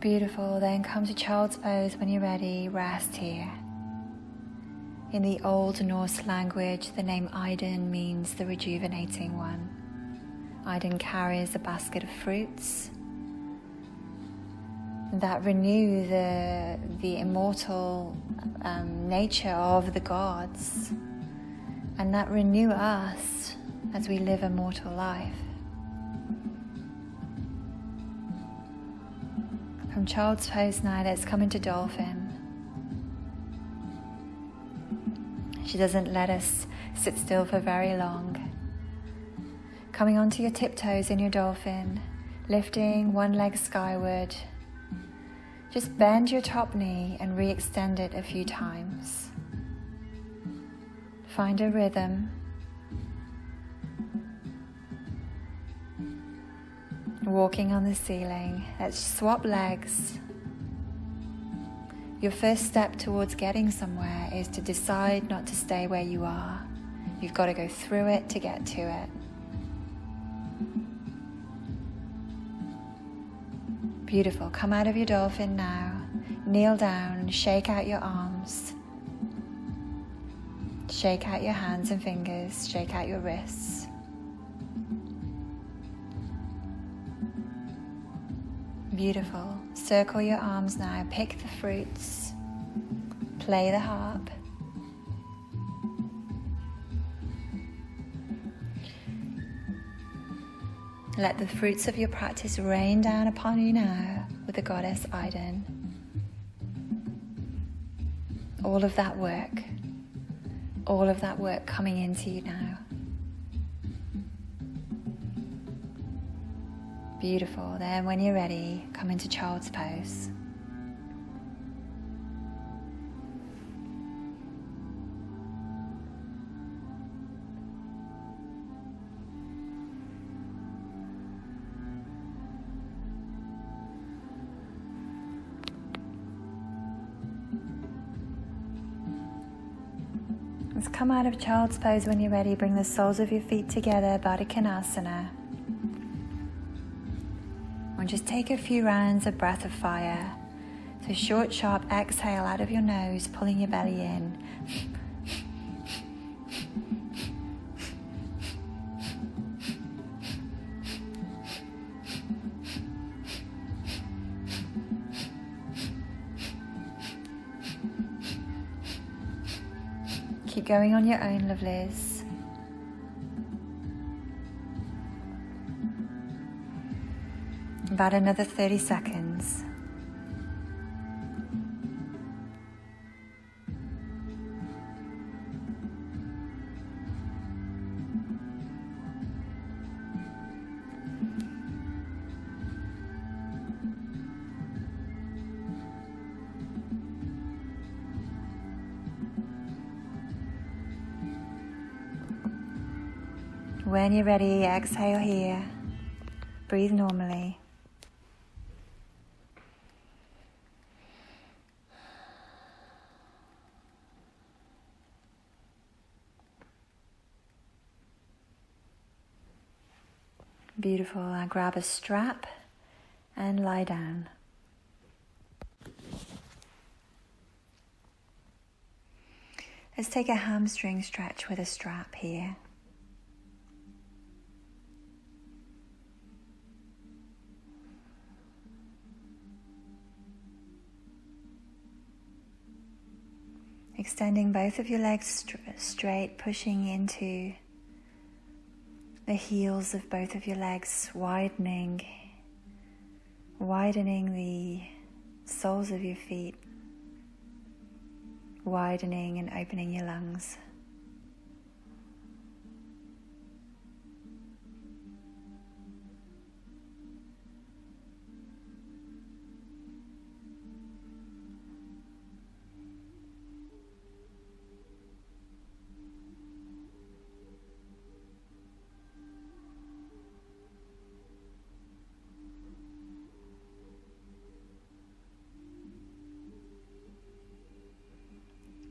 Beautiful, then come to child's pose when you're ready, rest here. In the old Norse language, the name Idun means the rejuvenating one. Idun carries a basket of fruits that renew the immortal nature of the gods, and that renew us as we live a mortal life. From child's pose now, let's come into dolphin. She doesn't let us sit still for very long. Coming onto your tiptoes in your dolphin, lifting one leg skyward. Just bend your top knee and re-extend it a few times. Find a rhythm. Walking on the ceiling. Let's swap legs. Your first step towards getting somewhere is to decide not to stay where you are. You've got to go through it to get to it. Beautiful. Come out of your dolphin now. Kneel down, shake out your arms. Shake out your hands and fingers, shake out your wrists. Beautiful. Circle your arms now, pick the fruits, play the harp. Let the fruits of your practice rain down upon you now with the Goddess Idun. All of that work coming into you now. Beautiful. Then when you're ready, come into child's pose. Let's come out of child's pose when you're ready. Bring the soles of your feet together, Baddha Konasana. And just take a few rounds of breath of fire. So short, sharp exhale out of your nose, pulling your belly in. Keep going on your own, lovelies. About another 30 seconds. When you're ready, exhale here. Breathe normally. Beautiful. Now grab a strap and lie down. Let's take a hamstring stretch with a strap here. Extending both of your legs straight, pushing into the heels of both of your legs, widening the soles of your feet, widening and opening your lungs.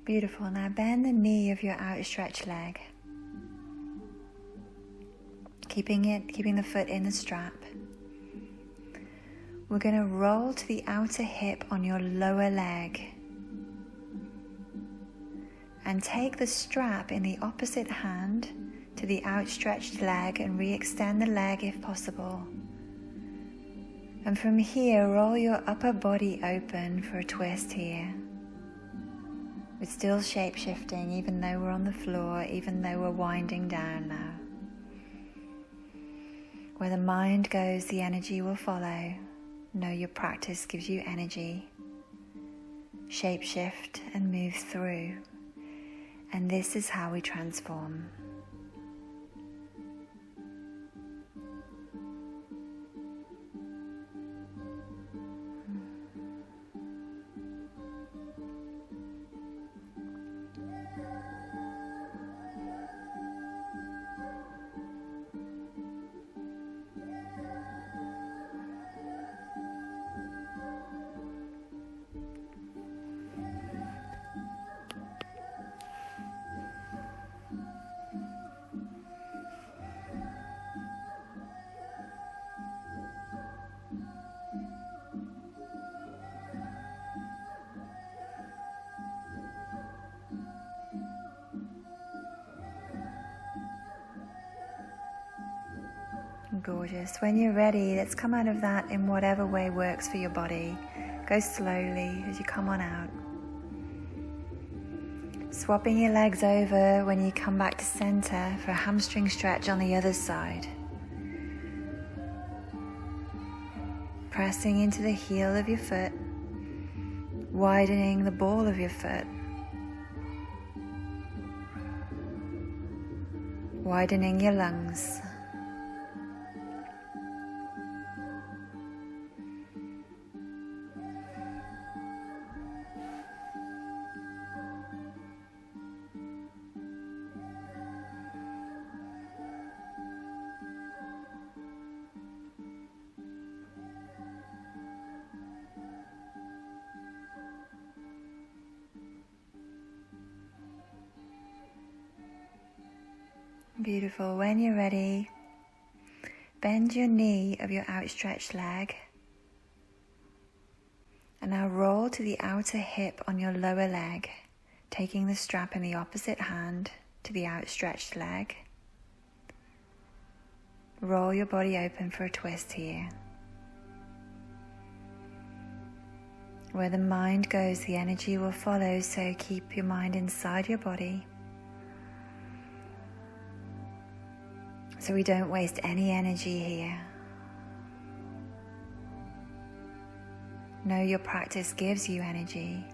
Beautiful. Now bend the knee of your outstretched leg, keeping the foot in the strap. We're going to roll to the outer hip on your lower leg and take the strap in the opposite hand to the outstretched leg and re-extend the leg if possible. And from here, roll your upper body open for a twist here. We're still shape-shifting, even though we're on the floor, even though we're winding down now. Where the mind goes, the energy will follow. Know your practice gives you energy. Shape-shift and move through. And this is how we transform. Gorgeous. When you're ready, let's come out of that in whatever way works for your body. Go slowly as you come on out. Swapping your legs over when you come back to center for a hamstring stretch on the other side. Pressing into the heel of your foot, widening the ball of your foot, widening your lungs. Beautiful. When you're ready, bend your knee of your outstretched leg and now roll to the outer hip on your lower leg, taking the strap in the opposite hand to the outstretched leg. Roll your body open for a twist here. Where the mind goes, the energy will follow, so keep your mind inside your body. So we don't waste any energy here. Know your practice gives you energy.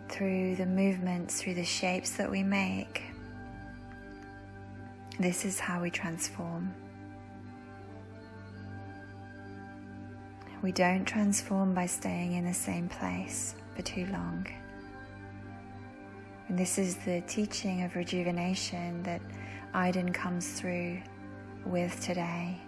Through the movements, through the shapes that we make, this is how we transform. We don't transform by staying in the same place for too long. And this is the teaching of rejuvenation that Idun comes through with today.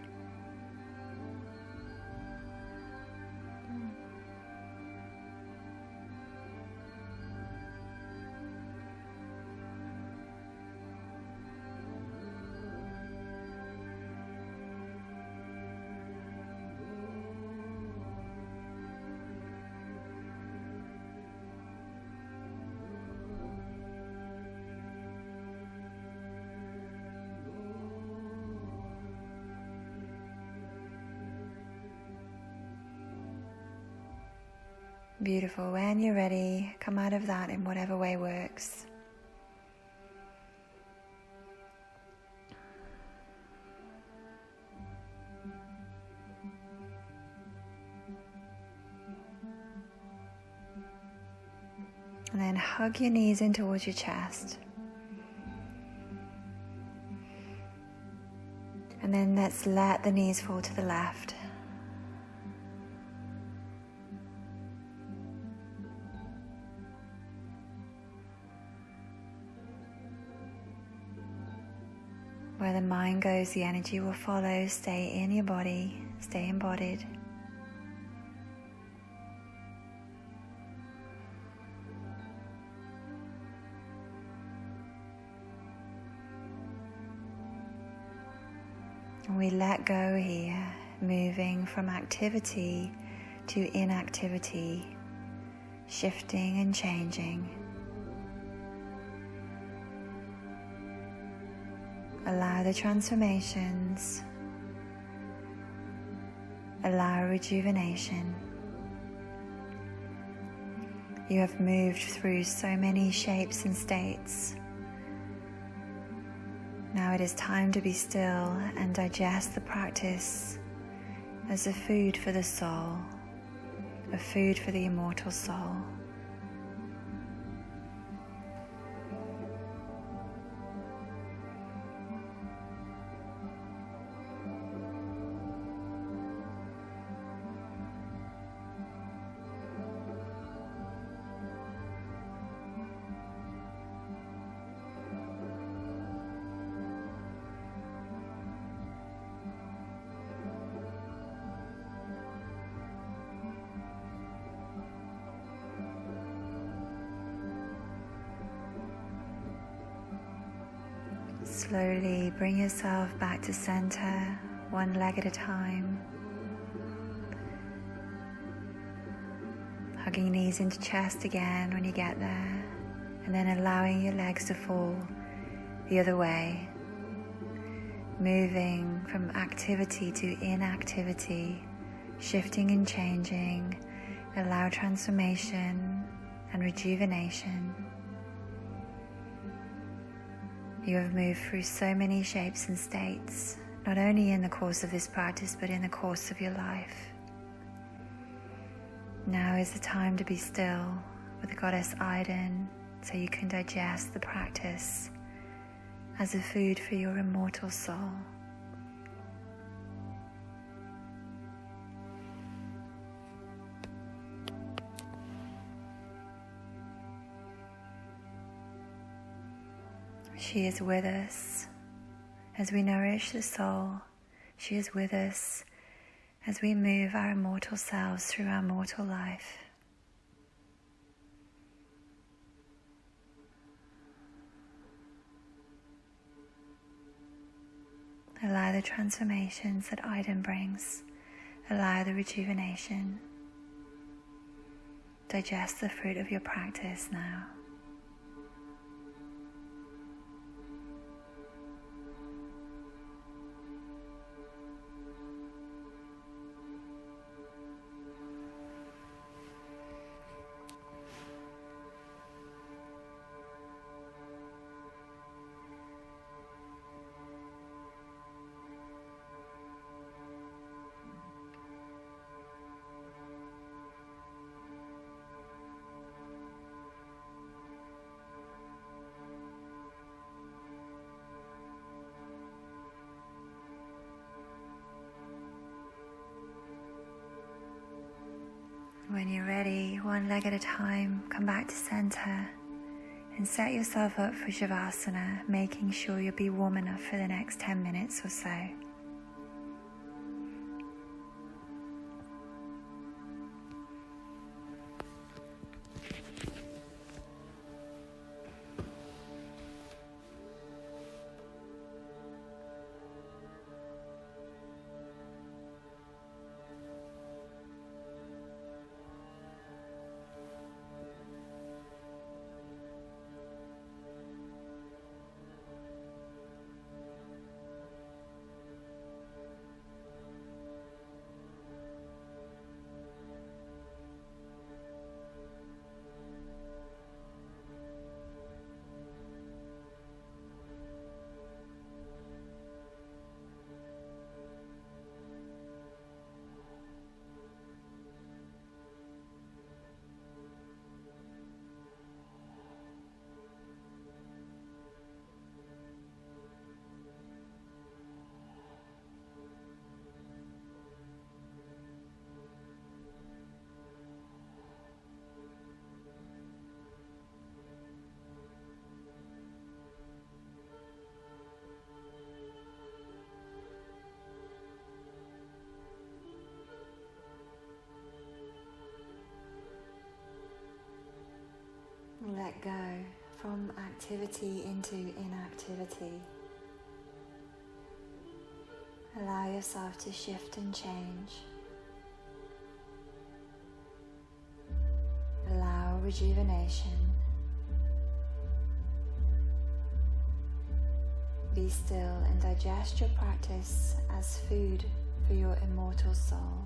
Beautiful. When you're ready, come out of that in whatever way works. And then hug your knees in towards your chest. And then let's let the knees fall to the left. Where the mind goes, the energy will follow. Stay in your body, stay embodied. And we let go here, moving from activity to inactivity, shifting and changing. Allow the transformations, allow rejuvenation. You have moved through so many shapes and states. Now it is time to be still and digest the practice as a food for the soul, a food for the immortal soul. Slowly bring yourself back to center, one leg at a time. Hugging knees into chest again when you get there, and then allowing your legs to fall the other way. Moving from activity to inactivity, shifting and changing. Allow transformation and rejuvenation. You have moved through so many shapes and states, not only in the course of this practice, but in the course of your life. Now is the time to be still with the Goddess Idun, so you can digest the practice as a food for your immortal soul. She is with us as we nourish the soul. She is with us as we move our immortal selves through our mortal life. Allow the transformations that Idun brings. Allow the rejuvenation. Digest the fruit of your practice now. When you're ready, one leg at a time, come back to center and set yourself up for Shavasana, making sure you'll be warm enough for the next 10 minutes or so. let go from activity into inactivity. Allow yourself to shift and change. Allow rejuvenation. Be still and digest your practice as food for your immortal soul.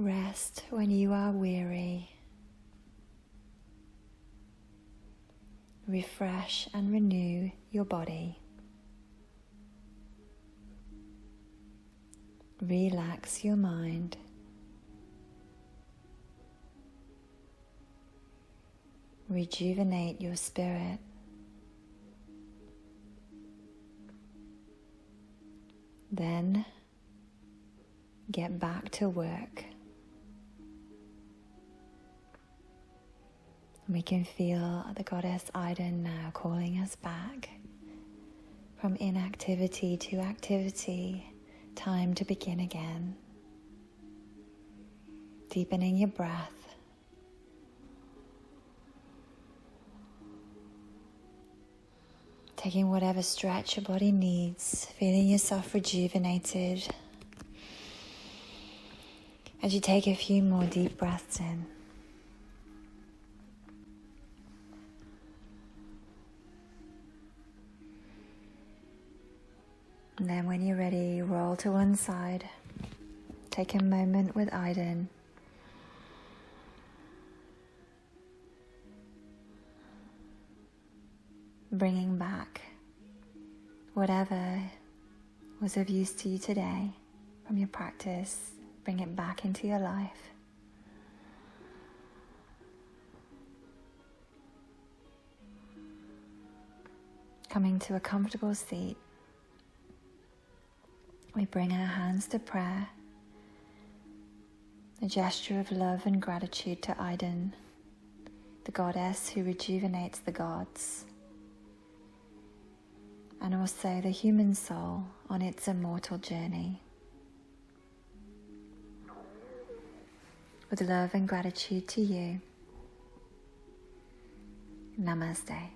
Rest when you are weary. Refresh and renew your body. Relax your mind. Rejuvenate your spirit. Then get back to work. We can feel the Goddess Idun now calling us back from inactivity to activity. Time to begin again. Deepening your breath. Taking whatever stretch your body needs, feeling yourself rejuvenated. As you take a few more deep breaths in. And then when you're ready, roll to one side. Take a moment with Idun. Bringing back whatever was of use to you today from your practice. Bring it back into your life. Coming to a comfortable seat. We bring our hands to prayer, a gesture of love and gratitude to Idun, the goddess who rejuvenates the gods, and also the human soul on its immortal journey. With love and gratitude to you, Namaste.